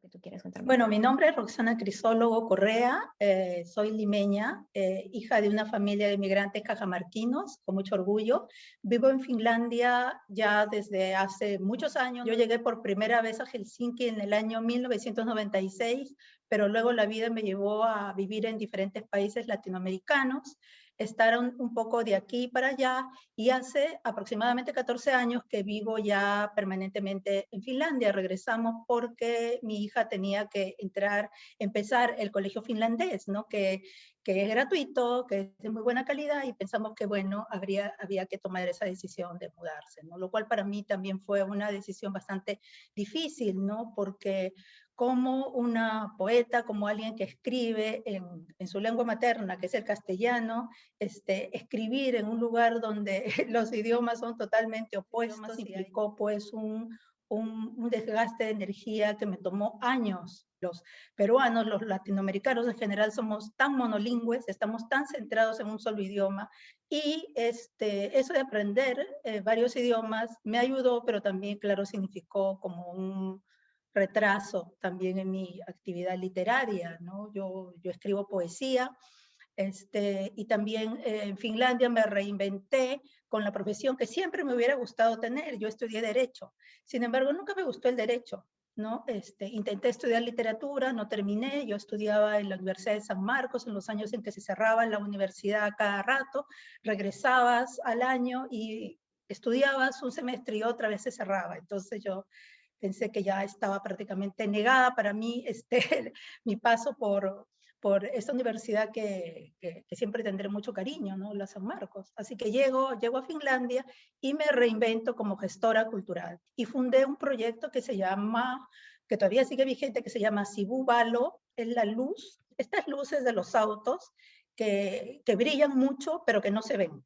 que tú quieras contarme. Bueno, mi nombre es Roxana Crisólogo Correa, soy limeña, hija de una familia de inmigrantes cajamarquinos, con mucho orgullo. Vivo en Finlandia ya desde hace muchos años. Yo llegué por primera vez a Helsinki en el año 1996, pero luego la vida me llevó a vivir en diferentes países latinoamericanos, estar un poco de aquí para allá, y hace aproximadamente 14 años que vivo ya permanentemente en Finlandia. Regresamos porque mi hija tenía que empezar el colegio finlandés, ¿no? Que es gratuito, que es de muy buena calidad, y pensamos que, bueno, había que tomar esa decisión de mudarse, ¿no? Lo cual para mí también fue una decisión bastante difícil, ¿no? Porque como una poeta, como alguien que escribe en su lengua materna, que es el castellano, escribir en un lugar donde los idiomas son totalmente opuestos, implicó pues un desgaste de energía que me tomó años. Los peruanos, los latinoamericanos en general somos tan monolingües, estamos tan centrados en un solo idioma, y eso de aprender varios idiomas me ayudó, pero también, claro, significó como un retraso también en mi actividad literaria, ¿no? Yo escribo poesía, y también en Finlandia me reinventé con la profesión que siempre me hubiera gustado tener. Yo estudié Derecho, sin embargo, nunca me gustó el Derecho, ¿no? Intenté estudiar literatura, no terminé. Yo estudiaba en la Universidad de San Marcos en los años en que se cerraba la universidad cada rato, regresabas al año y estudiabas un semestre y otra vez se cerraba. Entonces yo pensé que ya estaba prácticamente negada para mí mi paso por esta universidad que siempre tendré mucho cariño, ¿no? La San Marcos. Así que llego a Finlandia y me reinvento como gestora cultural. Y fundé un proyecto que se llama, que todavía sigue vigente, que se llama Sivu Valo, es la luz, estas luces de los autos que brillan mucho, pero que no se ven.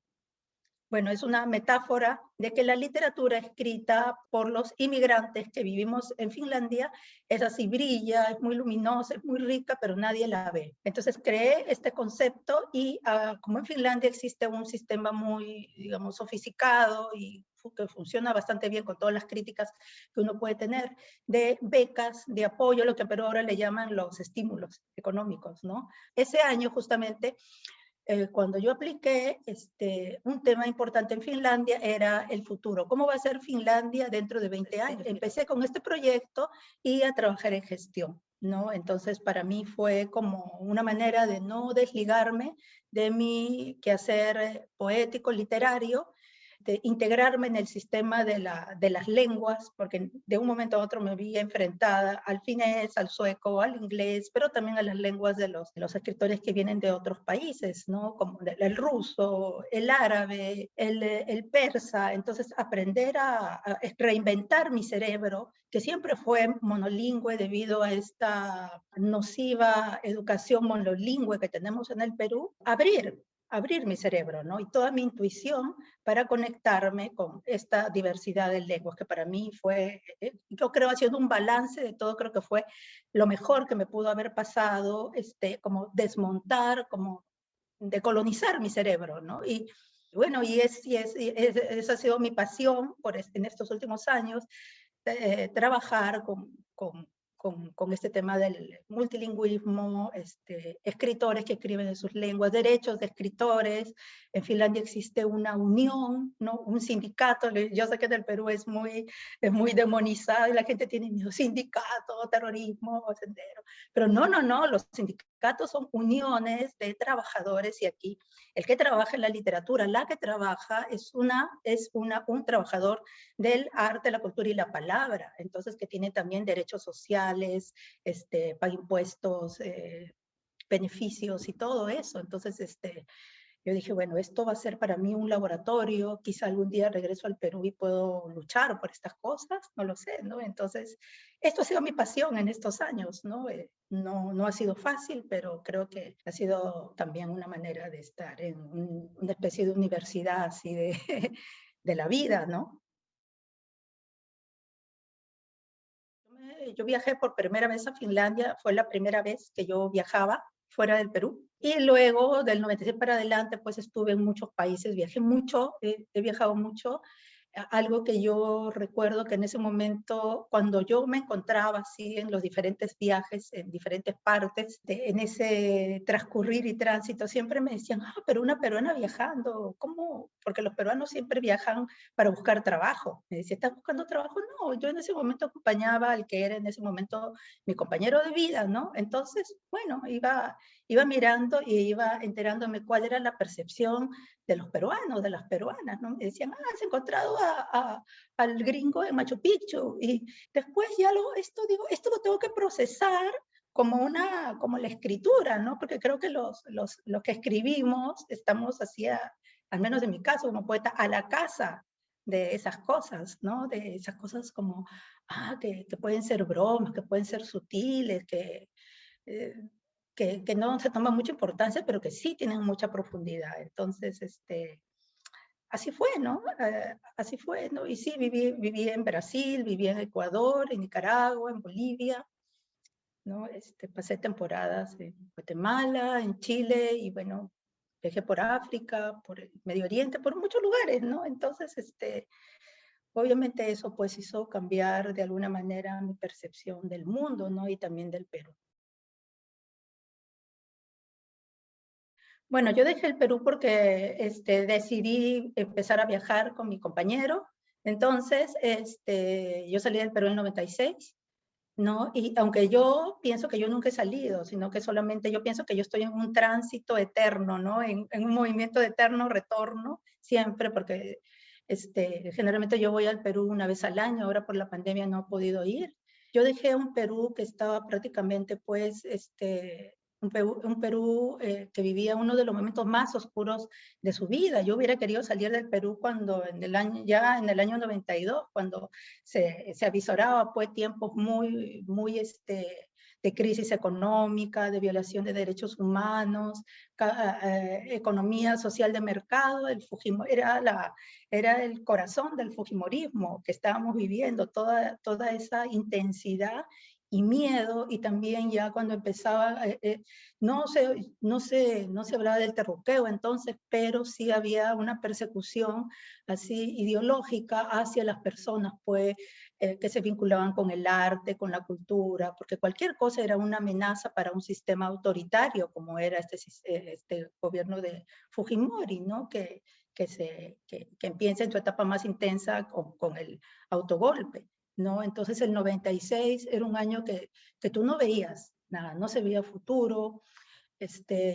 Bueno, es una metáfora de que la literatura escrita por los inmigrantes que vivimos en Finlandia es así, brilla, es muy luminosa, es muy rica, pero nadie la ve. Entonces creé este concepto y como en Finlandia existe un sistema muy, digamos, sofisticado y que funciona bastante bien con todas las críticas que uno puede tener, de becas, de apoyo, lo que pero ahora le llaman los estímulos económicos, ¿no? Ese año justamente cuando yo apliqué, un tema importante en Finlandia era el futuro. ¿Cómo va a ser Finlandia dentro de 20 años? Empecé con este proyecto y a trabajar en gestión, ¿no? Entonces, para mí fue como una manera de no desligarme de mi quehacer poético, literario, de integrarme en el sistema de las lenguas, porque de un momento a otro me vi enfrentada al finés, al sueco, al inglés, pero también a las lenguas de los escritores que vienen de otros países, ¿no? Como el ruso, el árabe, el persa. Entonces, aprender a reinventar mi cerebro, que siempre fue monolingüe debido a esta nociva educación monolingüe que tenemos en el Perú, abrir mi cerebro, ¿no? Y toda mi intuición para conectarme con esta diversidad de lenguas, que para mí fue, yo creo, haciendo un balance de todo, creo que fue lo mejor que me pudo haber pasado, como desmontar, como decolonizar mi cerebro, ¿no? Y bueno, esa ha sido mi pasión en estos últimos años, trabajar con este tema del multilingüismo, escritores que escriben en sus lenguas, derechos de escritores. En Finlandia existe una unión, ¿no? Un sindicato. Yo sé que en el Perú es muy demonizado y la gente tiene miedo, sindicato, terrorismo, sendero. Pero no, los sindicatos son uniones de trabajadores, y aquí el que trabaja en la literatura, la que trabaja es un trabajador del arte, la cultura y la palabra, entonces que tiene también derechos sociales, paga impuestos, beneficios y todo eso. Entonces, yo dije, bueno, esto va a ser para mí un laboratorio, quizá algún día regreso al Perú y puedo luchar por estas cosas, no lo sé, ¿no? Entonces, esto ha sido mi pasión en estos años, ¿no? No ha sido fácil, pero creo que ha sido también una manera de estar en una especie de universidad así de la vida, ¿no? Yo viajé por primera vez a Finlandia, fue la primera vez que yo viajaba fuera del Perú. Y luego, del 96 para adelante, pues estuve en muchos países, viajé mucho, he viajado mucho. algo que yo recuerdo que en ese momento, cuando yo me encontraba así en los diferentes viajes, en diferentes partes, en ese transcurrir y tránsito, siempre me decían, pero una peruana viajando, ¿cómo? Porque los peruanos siempre viajan para buscar trabajo. Me decía, ¿estás buscando trabajo? No, yo en ese momento acompañaba al que era en ese momento mi compañero de vida, ¿no? Entonces, bueno, iba mirando y iba enterándome cuál era la percepción de los peruanos, de las peruanas, ¿no? Me decían, has encontrado al gringo en Machu Picchu. Y después ya esto lo tengo que procesar como la escritura, ¿no? Porque creo que los que escribimos estamos así, al menos en mi caso como poeta, a la casa de esas cosas, ¿no? De esas cosas como, que pueden ser bromas, que pueden ser sutiles, eh, que no se toman mucha importancia, pero que sí tienen mucha profundidad. Entonces, así fue, ¿no? Así fue, ¿no? Y sí, viví en Brasil, viví en Ecuador, en Nicaragua, en Bolivia, ¿no? Pasé temporadas en Guatemala, en Chile, y bueno, viajé por África, por el Medio Oriente, por muchos lugares, ¿no? Entonces, obviamente eso pues hizo cambiar de alguna manera mi percepción del mundo, ¿no? Y también del Perú. Bueno, yo dejé el Perú porque decidí empezar a viajar con mi compañero. Entonces, yo salí del Perú en el 96, ¿no? Y aunque yo pienso que yo nunca he salido, sino que solamente yo pienso que yo estoy en un tránsito eterno, ¿no? En un movimiento de eterno retorno, siempre, porque generalmente yo voy al Perú una vez al año, ahora por la pandemia no he podido ir. Yo dejé un Perú que estaba prácticamente, pues, un Perú que vivía uno de los momentos más oscuros de su vida. Yo hubiera querido salir del Perú cuando ya en el año 92, cuando se avisoraba pues tiempos muy de crisis económica, de violación de derechos humanos, economía social de mercado. Era el corazón del fujimorismo que estábamos viviendo, toda esa intensidad y miedo, y también ya cuando empezaba, no se hablaba del terruqueo entonces, pero sí había una persecución así ideológica hacia las personas, pues, que se vinculaban con el arte, con la cultura, porque cualquier cosa era una amenaza para un sistema autoritario, como era este gobierno de Fujimori, ¿no? Que empieza en su etapa más intensa con el autogolpe, ¿no? Entonces el 96 era un año que tú no veías nada, no se veía futuro.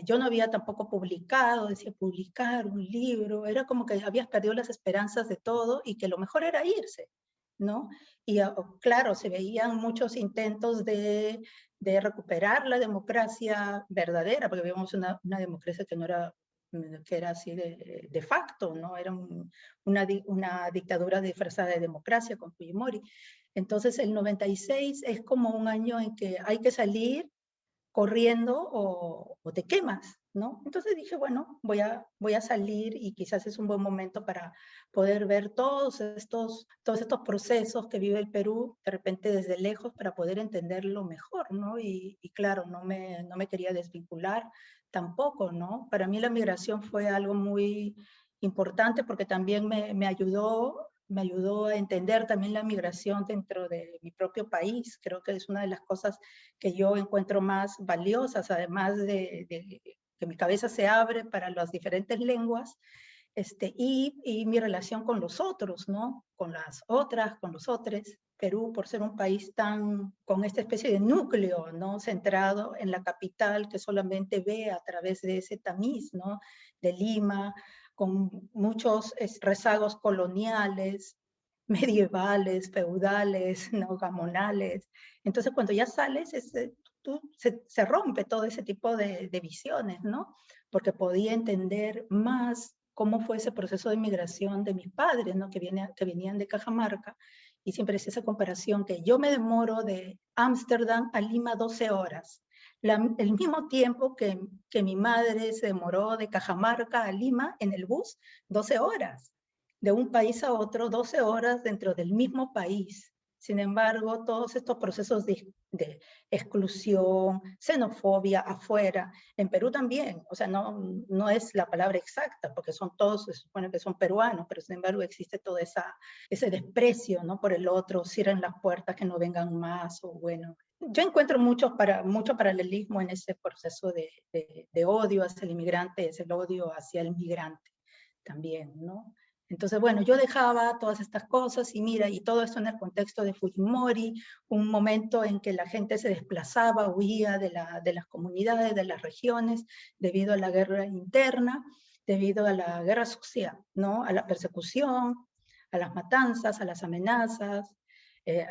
Yo no había tampoco publicado, decía publicar un libro, era como que habías perdido las esperanzas de todo y que lo mejor era irse, ¿no? Y claro, se veían muchos intentos de recuperar la democracia verdadera, porque vivimos una democracia que no era, que era así de facto, ¿no? Era una dictadura disfrazada de democracia con Fujimori. Entonces el 96 es como un año en que hay que salir corriendo o te quemas, ¿no? Entonces dije, bueno, voy a salir y quizás es un buen momento para poder ver todos estos procesos que vive el Perú de repente desde lejos para poder entenderlo mejor, ¿no? Y claro, no me quería desvincular tampoco, ¿no? Para mí la migración fue algo muy importante porque también me ayudó a entender también la migración dentro de mi propio país. Creo que es una de las cosas que yo encuentro más valiosas, además de que mi cabeza se abre para las diferentes lenguas, y mi relación con los otros, ¿no? Con las otras, con los otros. Perú, por ser un país con esta especie de núcleo, ¿no? Centrado en la capital, que solamente ve a través de ese tamiz, ¿no? De Lima, con muchos rezagos coloniales, medievales, feudales, ¿no? Gamonales. Entonces, cuando ya sales, se rompe todo ese tipo de visiones, ¿no? Porque podía entender más cómo fue ese proceso de migración de mis padres, ¿no? Que venían de Cajamarca, y siempre es esa comparación que yo me demoro de Ámsterdam a Lima 12 horas. El mismo tiempo que mi madre se demoró de Cajamarca a Lima en el bus, 12 horas. De un país a otro, 12 horas dentro del mismo país. Sin embargo, todos estos procesos de exclusión, xenofobia afuera, en Perú también, o sea, no es la palabra exacta, porque son todos, se supone que son peruanos, pero sin embargo existe todo ese desprecio, ¿no? Por el otro, cierran las puertas, que no vengan más, o bueno. Yo encuentro mucho paralelismo en ese proceso de odio hacia el inmigrante, es el odio hacia el migrante también, ¿no? Entonces, bueno, yo dejaba todas estas cosas y mira, y todo esto en el contexto de Fujimori, un momento en que la gente se desplazaba, huía de las comunidades, de las regiones, debido a la guerra interna, debido a la guerra social, ¿no? A la persecución, a las matanzas, a las amenazas,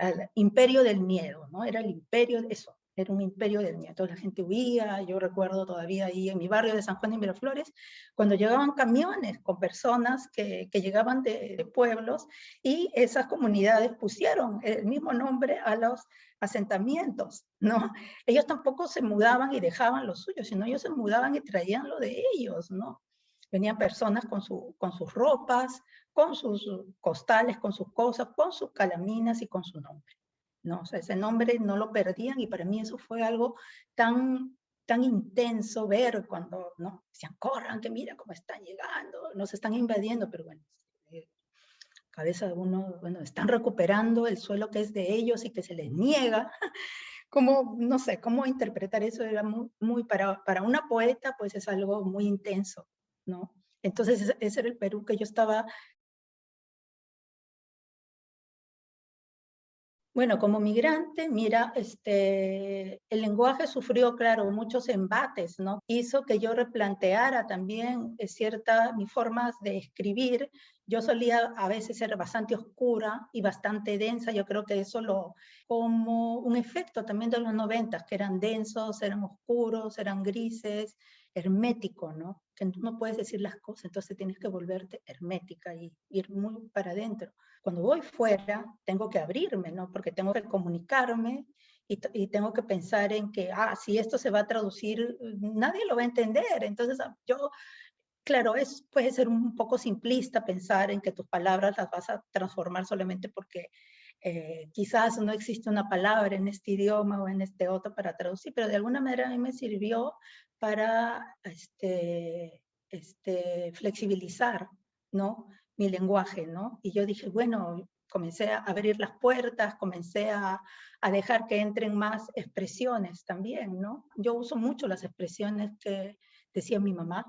al imperio del miedo, ¿no? Era el imperio, eso, era un imperio del miedo. Entonces la gente huía, yo recuerdo todavía ahí en mi barrio de San Juan de Miraflores, cuando llegaban camiones con personas que llegaban de pueblos y esas comunidades pusieron el mismo nombre a los asentamientos, ¿no? Ellos tampoco se mudaban y dejaban lo suyo, sino ellos se mudaban y traían lo de ellos, ¿no? Venían personas con sus ropas, con sus costales, con sus cosas, con sus calaminas y con su nombre, ¿no? O sea, ese nombre no lo perdían y para mí eso fue algo tan intenso ver cuando, ¿no? Decían, corran, que mira cómo están llegando, nos están invadiendo, pero bueno, cabeza de uno, bueno, están recuperando el suelo que es de ellos y que se les niega. Como, no sé, cómo interpretar eso era muy para una poeta, pues es algo muy intenso, ¿no? Entonces ese era el Perú que yo estaba. Bueno, como migrante, mira, el lenguaje sufrió, claro, muchos embates, ¿no? Hizo que yo replanteara también mis formas de escribir. Yo solía a veces ser bastante oscura y bastante densa. Yo creo que eso como un efecto también de los 90, que eran densos, eran oscuros, eran grises, hermético, ¿no? Que tú no puedes decir las cosas, entonces tienes que volverte hermética y ir muy para adentro. Cuando voy fuera, tengo que abrirme, ¿no? Porque tengo que comunicarme y tengo que pensar en que, si esto se va a traducir, nadie lo va a entender. Entonces, claro, puede ser un poco simplista pensar en que tus palabras las vas a transformar solamente porque quizás no existe una palabra en este idioma o en este otro para traducir, pero de alguna manera a mí me sirvió para flexibilizar, ¿no? Mi lenguaje, ¿no? Y yo dije, bueno, comencé a abrir las puertas, comencé a dejar que entren más expresiones también, ¿no? Yo uso mucho las expresiones que decía mi mamá,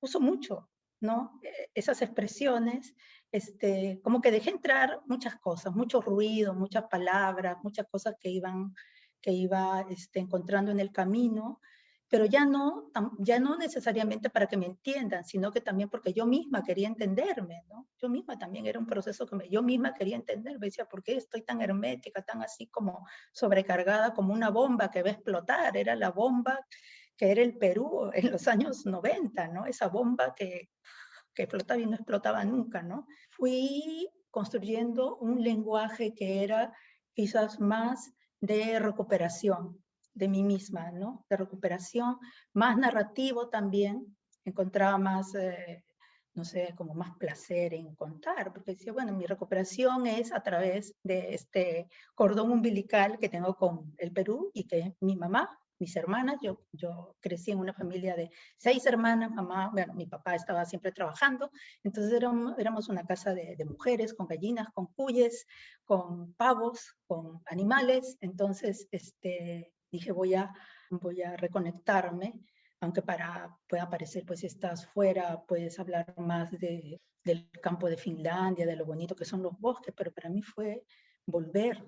uso mucho, ¿no? Esas expresiones, como que dejé entrar muchas cosas, mucho ruido, muchas palabras, muchas cosas que iba encontrando en el camino, pero ya no necesariamente para que me entiendan, sino que también porque yo misma quería entenderme, ¿no? Yo misma también era un proceso que yo misma quería entender, me decía, ¿por qué estoy tan hermética, tan así como sobrecargada, como una bomba que va a explotar? Era la bomba que era el Perú en los años 90, ¿no? Esa bomba que explotaba y no explotaba nunca, ¿no? Fui construyendo un lenguaje que era quizás más de recuperación de mí misma, ¿no? De recuperación, más narrativo también, encontraba más, no sé, como más placer en contar, porque decía, bueno, mi recuperación es a través de este cordón umbilical que tengo con el Perú y que es mi mamá, mis hermanas. Yo crecí en una familia de 6 hermanas, mamá, bueno, mi papá estaba siempre trabajando, entonces éramos una casa de mujeres, con gallinas, con cuyes, con pavos, con animales. Entonces dije, voy a reconectarme, aunque pueda parecer, pues si estás fuera, puedes hablar más del campo de Finlandia, de lo bonito que son los bosques, pero para mí fue volver,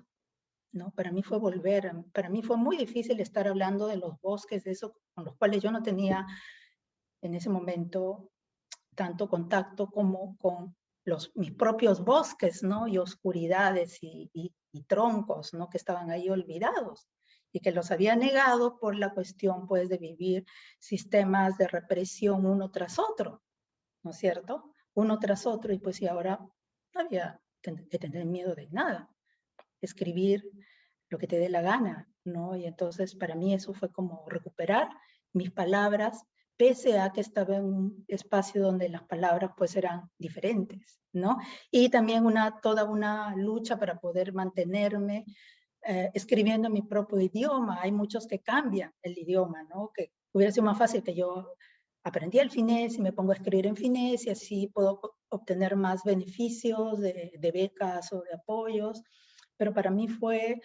¿no? Para mí fue volver, para mí fue muy difícil estar hablando de los bosques, de eso con los cuales yo no tenía en ese momento tanto contacto como con mis propios bosques, ¿no? Y oscuridades y troncos, ¿no? Que estaban ahí olvidados y que los había negado por la cuestión, pues, de vivir sistemas de represión uno tras otro, ¿no es cierto? Uno tras otro, y pues, y ahora no había que tener miedo de nada. Escribir lo que te dé la gana, ¿no? Y entonces para mí eso fue como recuperar mis palabras, pese a que estaba en un espacio donde las palabras pues eran diferentes, ¿no? Y también toda una lucha para poder mantenerme escribiendo en mi propio idioma. Hay muchos que cambian el idioma, ¿no? Que hubiera sido más fácil que yo aprendí el finés y me pongo a escribir en finés y así puedo obtener más beneficios de becas o de apoyos. Pero para mí fue,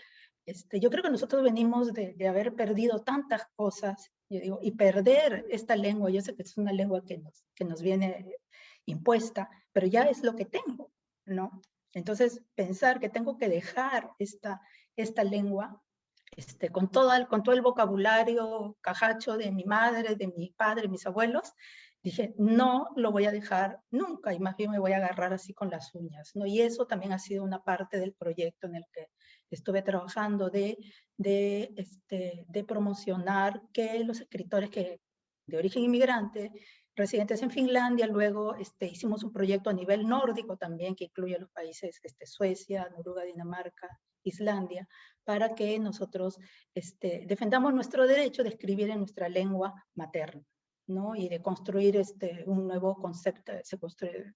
yo creo que nosotros venimos de haber perdido tantas cosas, yo digo, y perder esta lengua, yo sé que es una lengua que nos viene impuesta, pero ya es lo que tengo, ¿no? Entonces, pensar que tengo que dejar esta lengua con todo el vocabulario cajacho de mi madre, de mi padre, mis abuelos, dije, no lo voy a dejar nunca y más bien me voy a agarrar así con las uñas, ¿no? Y eso también ha sido una parte del proyecto en el que estuve trabajando de promocionar que los escritores de origen inmigrante, residentes en Finlandia, luego hicimos un proyecto a nivel nórdico también que incluye los países Suecia, Noruega, Dinamarca, Islandia, para que nosotros defendamos nuestro derecho de escribir en nuestra lengua materna, ¿no? Y de construir un nuevo concepto.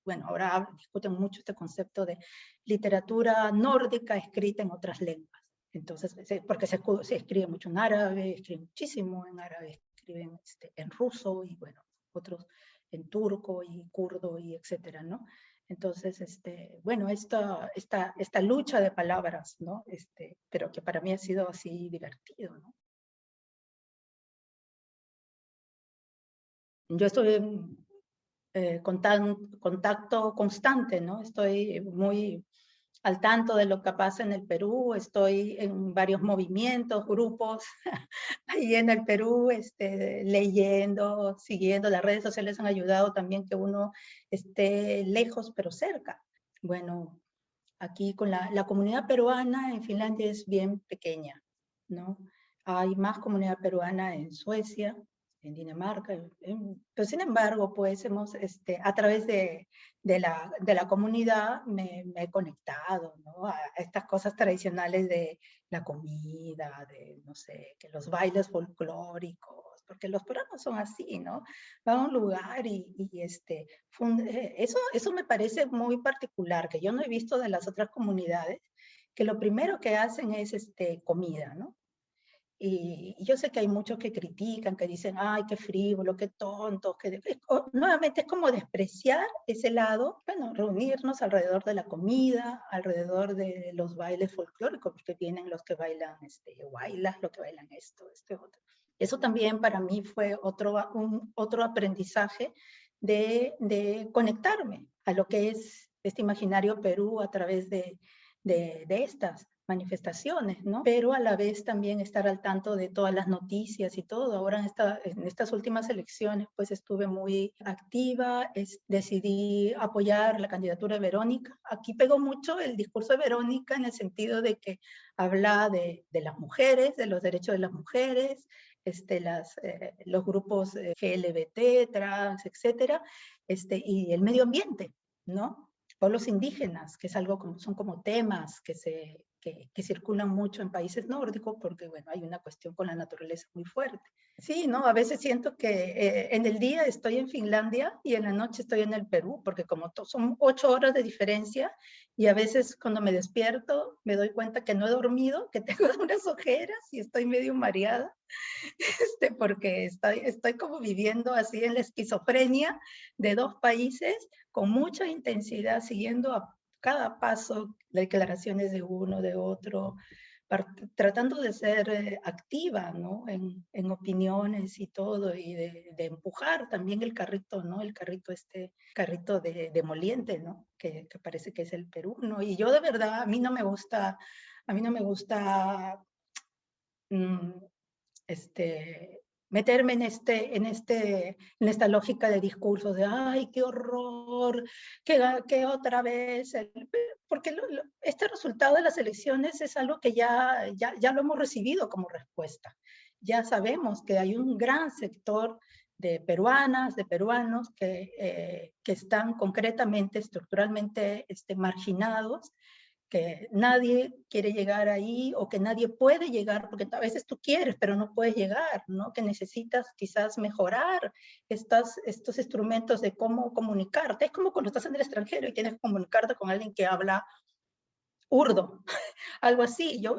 Bueno, ahora discuten mucho este concepto de literatura nórdica escrita en otras lenguas. Entonces, porque se escribe mucho en árabe, escribe muchísimo en árabe, escriben en ruso y bueno, otros en turco y kurdo y etcétera, ¿no? Entonces, bueno, esta lucha de palabras, ¿no? Pero que para mí ha sido así divertido, ¿no? Yo estoy en contacto constante, ¿no? Estoy muy al tanto de lo que pasa en el Perú, estoy en varios movimientos, grupos ahí en el Perú, leyendo, siguiendo. Las redes sociales han ayudado también que uno esté lejos pero cerca. Bueno, aquí con la comunidad peruana en Finlandia es bien pequeña, ¿no? Hay más comunidad peruana en Suecia, en Dinamarca, pero sin embargo, pues a través de la comunidad me he conectado, ¿no? A estas cosas tradicionales de la comida, de, no sé, que los bailes folclóricos, porque los peruanos son así, ¿no? Van a un lugar eso me parece muy particular, que yo no he visto de las otras comunidades, que lo primero que hacen es comida, ¿no? Y yo sé que hay muchos que critican, que dicen, ay, qué frívolo, qué tonto, nuevamente es como despreciar ese lado, bueno, reunirnos alrededor de la comida, alrededor de los bailes folclóricos, porque vienen los que bailan guaylas, los que bailan esto, otro. Eso también para mí fue otro aprendizaje de conectarme a lo que es este imaginario Perú a través de estas manifestaciones, ¿no? Pero a la vez también estar al tanto de todas las noticias y todo. Ahora en estas últimas elecciones pues estuve muy activa, decidí apoyar la candidatura de Verónica. Aquí pegó mucho el discurso de Verónica en el sentido de que habla de las mujeres, de los derechos de las mujeres, los grupos GLBT, trans, etcétera, y el medio ambiente, ¿no? Pueblos indígenas, que es algo son como temas que circulan mucho en países nórdicos porque, bueno, hay una cuestión con la naturaleza muy fuerte. Sí, ¿no? A veces siento que en el día estoy en Finlandia y en la noche estoy en el Perú, porque como son 8 horas de diferencia y a veces cuando me despierto me doy cuenta que no he dormido, que tengo unas ojeras y estoy medio mareada, porque estoy como viviendo así en la esquizofrenia de 2 países con mucha intensidad, siguiendo a cada paso las declaraciones de uno, de otro, tratando de ser activa, ¿no? En opiniones y todo, y de empujar también el carrito, ¿no? El carrito de moliente, ¿no? Que parece que es el Perú, ¿no? Y yo de verdad, a mí no me gusta mm, meterme en esta lógica de discursos de, ay, qué horror, que otra vez, porque este resultado de las elecciones es algo que ya lo hemos recibido como respuesta. Ya sabemos que hay un gran sector de peruanas, de peruanos que están concretamente, estructuralmente marginados, que nadie quiere llegar ahí o que nadie puede llegar, porque a veces tú quieres, pero no puedes llegar, ¿no? Que necesitas quizás mejorar estos instrumentos de cómo comunicarte. Es como cuando estás en el extranjero y tienes que comunicarte con alguien que habla urdo, algo así. Yo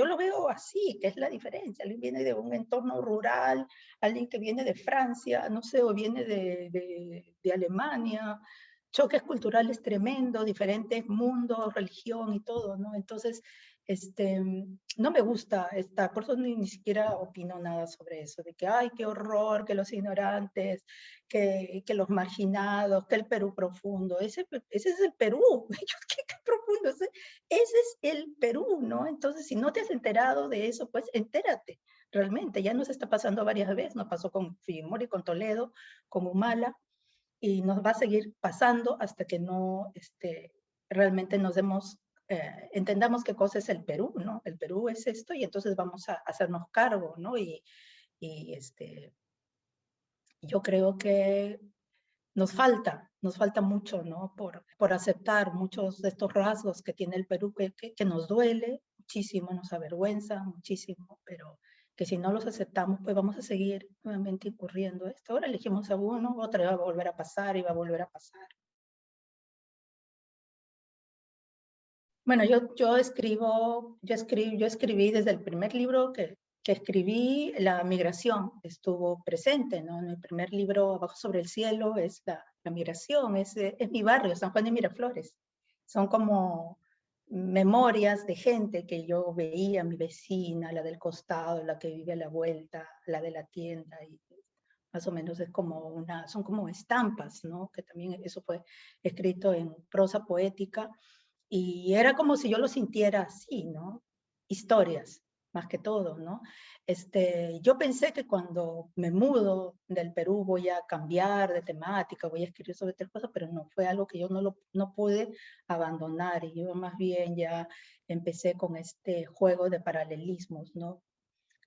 lo veo así, que es la diferencia. Alguien viene de un entorno rural, alguien que viene de Francia, no sé, o viene de Alemania, choques culturales tremendos, diferentes mundos, religión y todo, ¿no? Entonces, no me gusta por eso ni siquiera opino nada sobre eso, de que, ay, qué horror, que los ignorantes, que los marginados, que el Perú profundo. Ese es el Perú. ¿Qué profundo? Ese es el Perú, ¿no? Entonces, si no te has enterado de eso, pues entérate. Realmente, ya nos está pasando varias veces, nos pasó con Fujimori, con Toledo, con Humala, y nos va a seguir pasando hasta que no realmente entendamos qué cosa es el Perú, ¿no? El Perú es esto y entonces vamos a hacernos cargo, ¿no? Y yo creo que nos falta mucho, ¿no? Por aceptar muchos de estos rasgos que tiene el Perú, que nos duele muchísimo, nos avergüenza muchísimo, pero que si no los aceptamos, pues vamos a seguir nuevamente incurriendo esto. Ahora elegimos a uno, otra va a volver a pasar y va a volver a pasar. Bueno, yo escribí desde el primer libro que escribí, la migración estuvo presente, ¿no? En el primer libro, Abajo sobre el cielo, es la migración, es mi barrio, San Juan de Miraflores. Son como memorias de gente que yo veía, mi vecina, la del costado, la que vive a la vuelta, la de la tienda, y más o menos son como estampas, ¿no? Que también eso fue escrito en prosa poética, y era como si yo lo sintiera así, ¿no? Historias, más que todo, ¿no? Yo pensé que cuando me mudo del Perú voy a cambiar de temática, voy a escribir sobre tal cosa, pero no, fue algo que yo no pude abandonar, y yo más bien ya empecé con este juego de paralelismos, ¿no?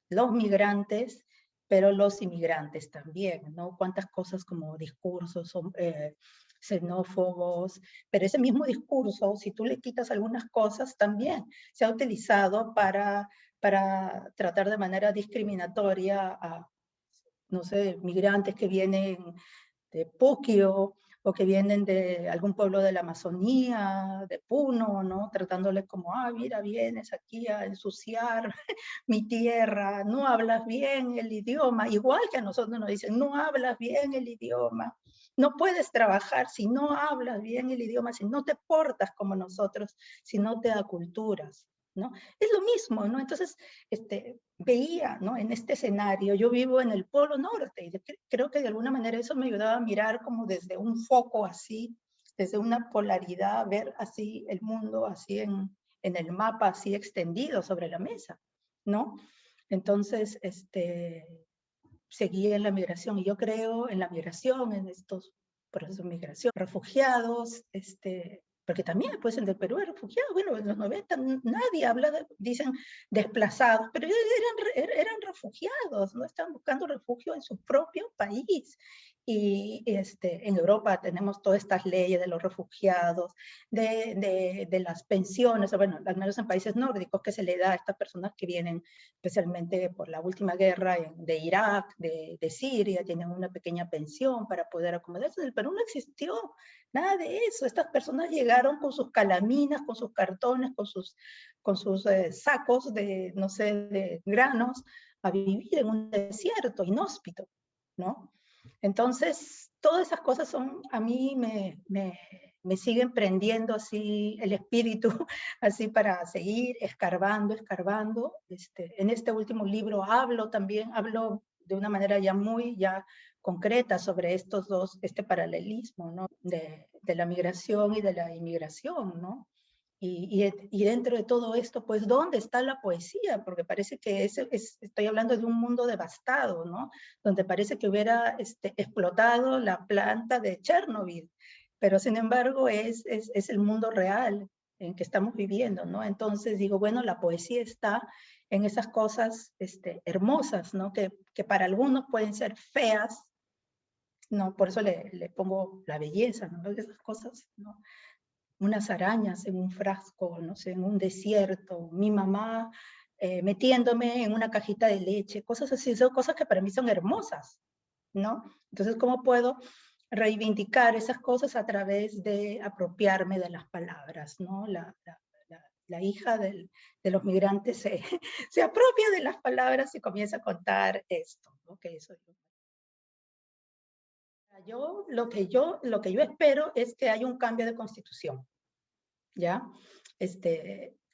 Los migrantes, pero los inmigrantes también, ¿no? Cuántas cosas como discursos son xenófobos, pero ese mismo discurso, si tú le quitas algunas cosas, también se ha utilizado para tratar de manera discriminatoria a, no sé, migrantes que vienen de Puquio o que vienen de algún pueblo de la Amazonía, de Puno, ¿no? Tratándoles como, mira, vienes aquí a ensuciar mi tierra, no hablas bien el idioma, igual que a nosotros nos dicen, no hablas bien el idioma, no puedes trabajar si no hablas bien el idioma, si no te portas como nosotros, si no te aculturas, ¿no? Es lo mismo, ¿no? Entonces, veía, ¿no? En este escenario, yo vivo en el Polo Norte y creo que de alguna manera eso me ayudaba a mirar como desde un foco así, desde una polaridad, ver así el mundo, así en el mapa, así extendido sobre la mesa, ¿no? Entonces, seguí en la migración y yo creo en la migración, en estos procesos de migración, refugiados, porque también pues en el Perú hay refugiados, bueno, en los 90 nadie habla, dicen desplazados, pero eran refugiados, no estaban buscando refugio en su propio país. Y en Europa tenemos todas estas leyes de los refugiados, de las pensiones, bueno, al menos en países nórdicos, que se le da a estas personas que vienen especialmente por la última guerra de Irak, de Siria, tienen una pequeña pensión para poder acomodarse. En el Perú no existió nada de eso. Estas personas llegaron con sus calaminas, con sus cartones, con sus sacos de, no sé, de granos, a vivir en un desierto inhóspito, ¿no? Entonces, todas esas cosas a mí me siguen prendiendo así el espíritu, así para seguir escarbando. En este último libro hablo de una manera ya concreta sobre este paralelismo, ¿no? De la migración y de la inmigración, ¿no? Y dentro de todo esto, pues, ¿dónde está la poesía? Porque parece que estoy hablando de un mundo devastado, ¿no? Donde parece que hubiera explotado la planta de Chernobyl, pero sin embargo es el mundo real en que estamos viviendo, ¿no? Entonces digo, bueno, la poesía está en esas cosas hermosas, ¿no? Que para algunos pueden ser feas, ¿no? Por eso le pongo la belleza, ¿no? Esas cosas, ¿no? unas arañas en un frasco, no sé, en un desierto, mi mamá metiéndome en una cajita de leche, cosas así, son cosas que para mí son hermosas, ¿no? Entonces, ¿cómo puedo reivindicar esas cosas a través de apropiarme de las palabras, ¿no? La hija de los migrantes se apropia de las palabras y comienza a contar esto, ¿no? Que eso lo que yo espero es que haya un cambio de constitución, ¿ya?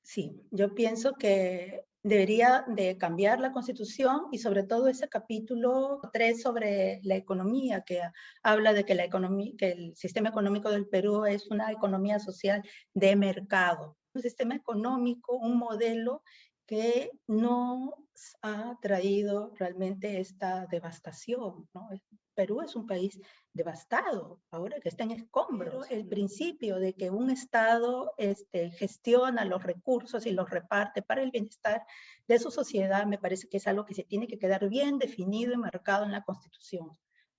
Sí, yo pienso que debería de cambiar la constitución y sobre todo ese capítulo 3 sobre la economía, que habla de que la economía, que el sistema económico del Perú es una economía social de mercado. Un sistema económico, un modelo que no ha traído realmente esta devastación, ¿no? Perú es un país devastado, ahora que está en escombros. El principio de que un Estado gestiona los recursos y los reparte para el bienestar de su sociedad me parece que es algo que se tiene que quedar bien definido y marcado en la Constitución,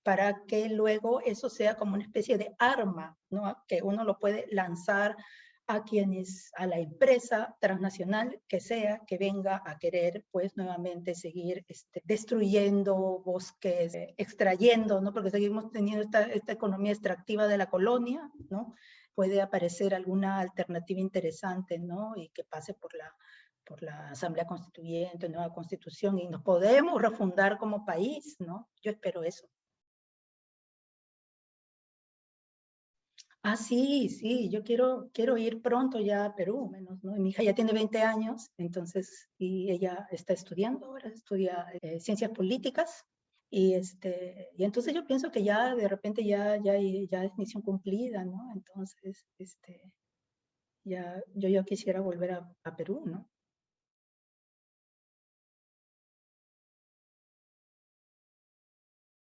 para que luego eso sea como una especie de arma, ¿no? Que uno lo puede lanzar a la empresa transnacional que sea que venga a querer pues nuevamente seguir destruyendo bosques, extrayendo, ¿no? Porque seguimos teniendo esta economía extractiva de la colonia, ¿no? Puede aparecer alguna alternativa interesante, ¿no? Y que pase por la Asamblea Constituyente, nueva Constitución, y nos podemos refundar como país, ¿no? Yo espero eso. Ah, sí, sí, yo quiero ir pronto ya a Perú, menos, ¿no? Mi hija ya tiene 20 años, entonces, y ella está estudiando ahora, estudia ciencias políticas, y entonces yo pienso que ya de repente ya es misión cumplida, ¿no? Entonces, yo quisiera volver a Perú, ¿no?